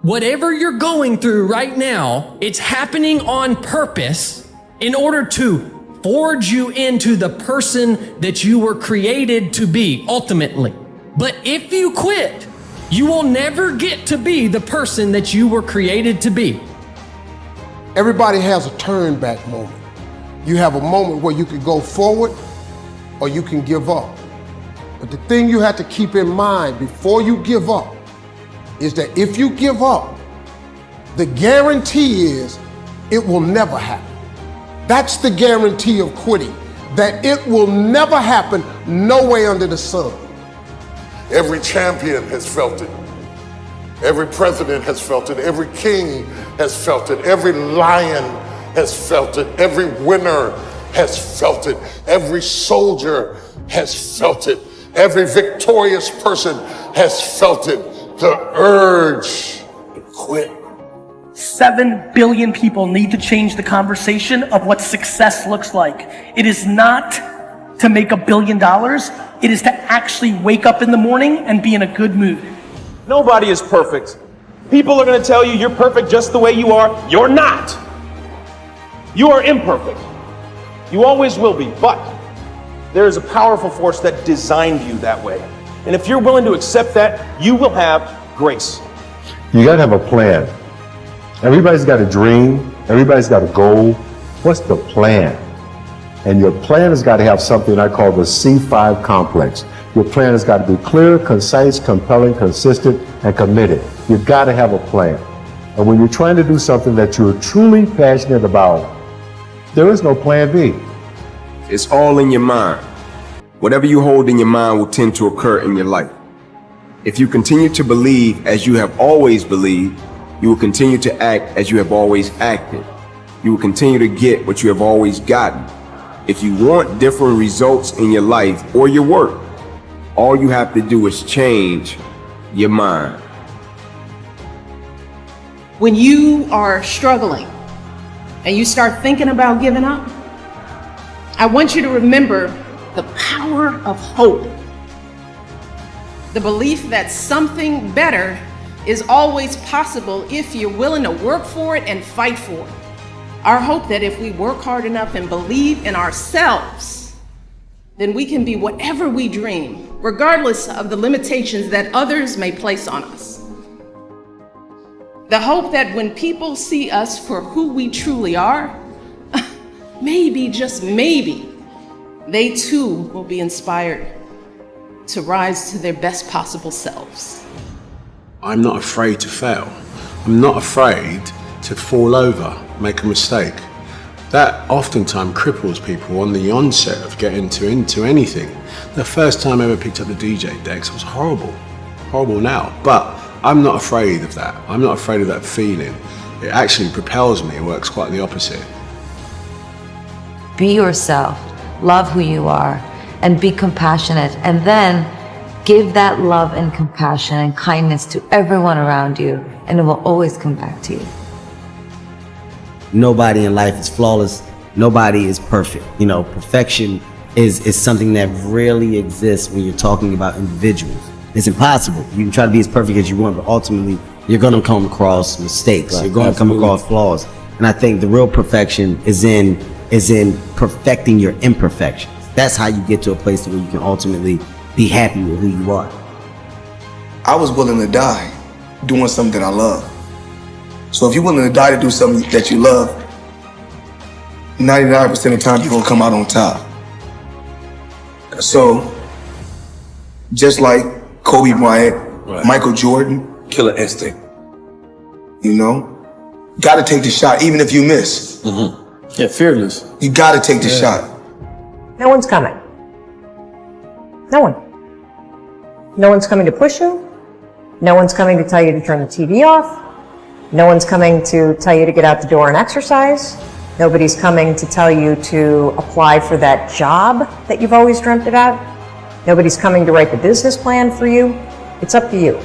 Whatever you're going through right now, it's happening on purpose in order to forge you into the person that you were created to be, ultimately. But if you quit, you will never get to be the person that you were created to be. Everybody has a turn back moment. You have a moment where you can go forward or you can give up. But the thing you have to keep in mind before you give up is that if you give up, the guarantee is it will never happen. That's the guarantee of quitting, that it will never happen, no way under the sun. Every champion has felt it. Every president has felt it. Every king has felt it. Every lion has felt it. Every winner has felt it. Every soldier has felt it. Every victorious person has felt it. The urge to quit. 7 billion people need to change the conversation of what success looks like. It is not to make $1 billion. It is to actually wake up in the morning and be in a good mood. Nobody is perfect. People are going to tell you you're perfect just the way you are. You're not. You are imperfect. You always will be, but there is a powerful force that designed you that way. And if you're willing to accept that, you will have grace. You got to have a plan. Everybody's got a dream. Everybody's got a goal. What's the plan? And your plan has got to have something I call the C5 complex. Your plan has got to be clear, concise, compelling, consistent, and committed. You've got to have a plan. And when you're trying to do something that you're truly passionate about, there is no plan B. It's all in your mind. Whatever you hold in your mind will tend to occur in your life. If you continue to believe as you have always believed, you will continue to act as you have always acted. You will continue to get what you have always gotten. If you want different results in your life or your work, all you have to do is change your mind. When you are struggling and you start thinking about giving up, I want you to remember the power of hope. The belief that something better is always possible if you're willing to work for it and fight for it. Our hope that if we work hard enough and believe in ourselves, then we can be whatever we dream, regardless of the limitations that others may place on us. The hope that when people see us for who we truly are, maybe, just maybe, they too will be inspired to rise to their best possible selves. I'm not afraid to fail. I'm not afraid to fall over, make a mistake. That oftentimes cripples people on the onset of getting into anything. The first time I ever picked up the DJ decks was horrible now, but I'm not afraid of that. I'm not afraid of that feeling. It actually propels me. It works quite the opposite. Be yourself, love who you are, and be compassionate, and then give that love and compassion and kindness to everyone around you, and it will always come back to you. Nobody in life is flawless. Nobody is perfect. You know, perfection is something that rarely exists when you're talking about individuals. It's impossible. You can try to be as perfect as you want, but ultimately you're going to come across mistakes. Right. You're going to come across flaws. And I think the real perfection is in perfecting your imperfections. That's how you get to a place where you can ultimately be happy with who you are. I was willing to die doing something that I love. So if you're willing to die to do something that you love, 99% of the time you're gonna come out on top. So, just like Kobe Bryant, right. Michael Jordan, killer instinct. You know, gotta take the shot even if you miss. Mm-hmm. Yeah, fearless. You gotta take the shot. No one's coming. No one. No one's coming to push you. No one's coming to tell you to turn the TV off. No one's coming to tell you to get out the door and exercise. Nobody's coming to tell you to apply for that job that you've always dreamt about. Nobody's coming to write the business plan for you. It's up to you.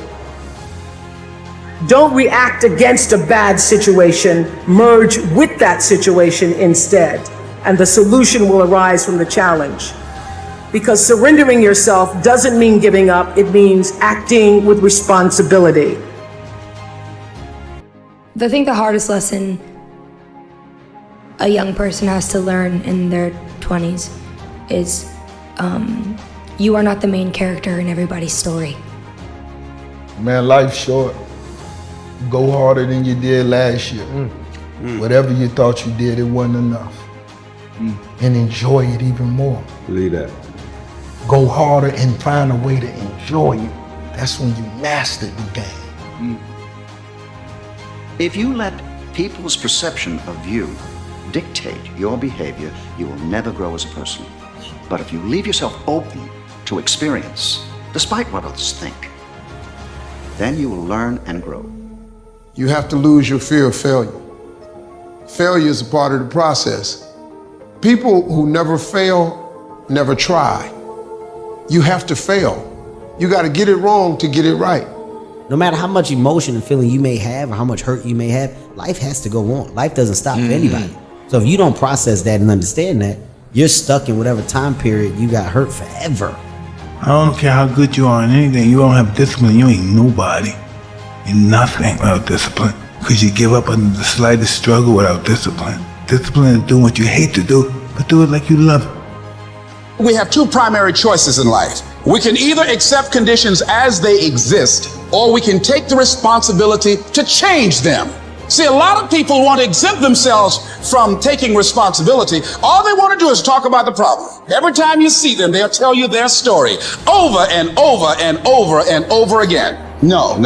Don't react against a bad situation, merge with that situation instead, and the solution will arise from the challenge. Because surrendering yourself doesn't mean giving up, it means acting with responsibility. I think the hardest lesson a young person has to learn in their 20s is you are not the main character in everybody's story. Man, life's short. Go harder than you did last year. Whatever you thought you did, it wasn't enough. And enjoy it even more. Believe that. Go harder and find a way to enjoy it. That's when you master the game. If you let people's perception of you dictate your behavior, you will never grow as a person. But if you leave yourself open to experience, despite what others think, then you will learn and grow. You have to lose your fear of failure. Failure is a part of the process. People who never fail, never try. You have to fail. You got to get it wrong to get it right. No matter how much emotion and feeling you may have or how much hurt you may have, life has to go on. Life doesn't stop for anybody. So if you don't process that and understand that, you're stuck in whatever time period you got hurt forever. I don't care how good you are in anything, you don't have discipline, you ain't nobody. You're nothing without discipline. Because you give up under the slightest struggle without discipline. Discipline is doing what you hate to do, but do it like you love it. We have two primary choices in life. We can either accept conditions as they exist, or we can take the responsibility to change them. See, a lot of people want to exempt themselves from taking responsibility. All they want to do is talk about the problem. Every time you see them, they'll tell you their story over and over and over and over again. No.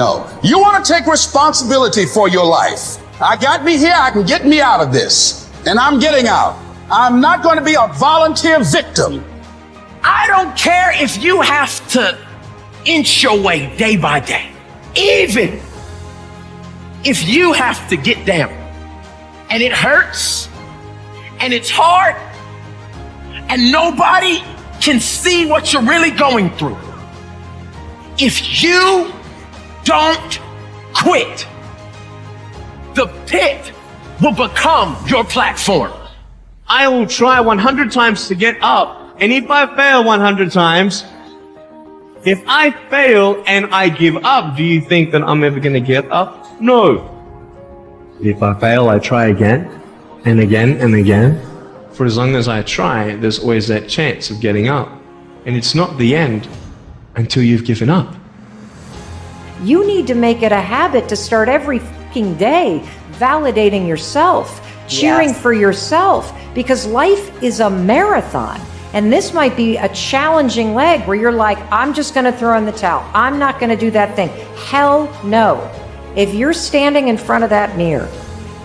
You want to take responsibility for your life. I got me here, I can get me out of this. And I'm getting out. I'm not going to be a volunteer victim. I don't care if you have to inch your way day by day. Even if you have to get down and it hurts and it's hard and nobody can see what you're really going through. If you don't quit, the pit will become your platform. I will try 100 times to get up. And if I fail 100 times, if I fail and I give up, do you think that I'm ever going to get up? No. If I fail, I try again and again and again. For as long as I try, there's always that chance of getting up. And it's not the end until you've given up. You need to make it a habit to start every fucking day validating yourself, cheering for yourself, because life is a marathon. And this might be a challenging leg where you're like, I'm just going to throw in the towel. I'm not going to do that thing. Hell no. If you're standing in front of that mirror,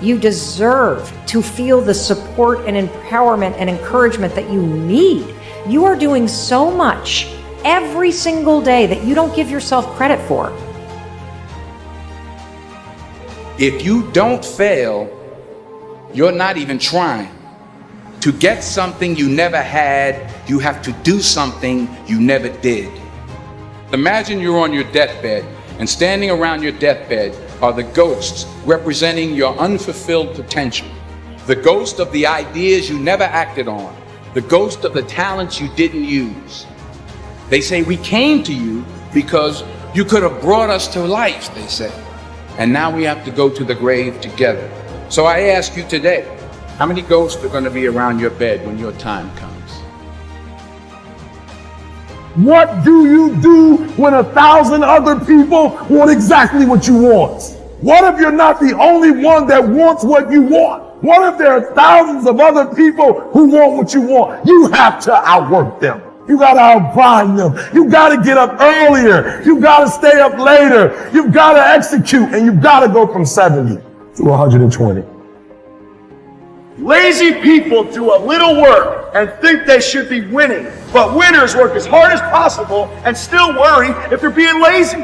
you deserve to feel the support and empowerment and encouragement that you need. You are doing so much every single day that you don't give yourself credit for. If you don't fail, you're not even trying. To get something you never had, you have to do something you never did. Imagine you're on your deathbed, and standing around your deathbed are the ghosts representing your unfulfilled potential. The ghost of the ideas you never acted on. The ghost of the talents you didn't use. They say, we came to you because you could have brought us to life, they say. And now we have to go to the grave together. So I ask you today, how many ghosts are going to be around your bed when your time comes? What do you do when 1,000 other people want exactly what you want? What if you're not the only one that wants what you want? What if there are thousands of other people who want what you want? You have to outwork them. You got to outbind them. You got to get up earlier. You got to stay up later. You got to execute, and you got to go from 70 to 120. Lazy people do a little work and think they should be winning, but winners work as hard as possible and still worry if they're being lazy.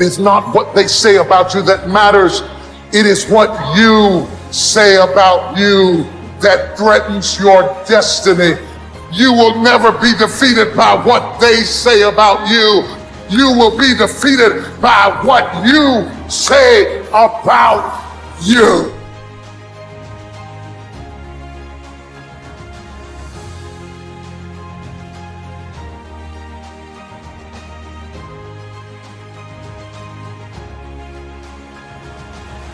It's not what they say about you that matters. It is what you say about you that threatens your destiny. You will never be defeated by what they say about you. You will be defeated by what you say about you.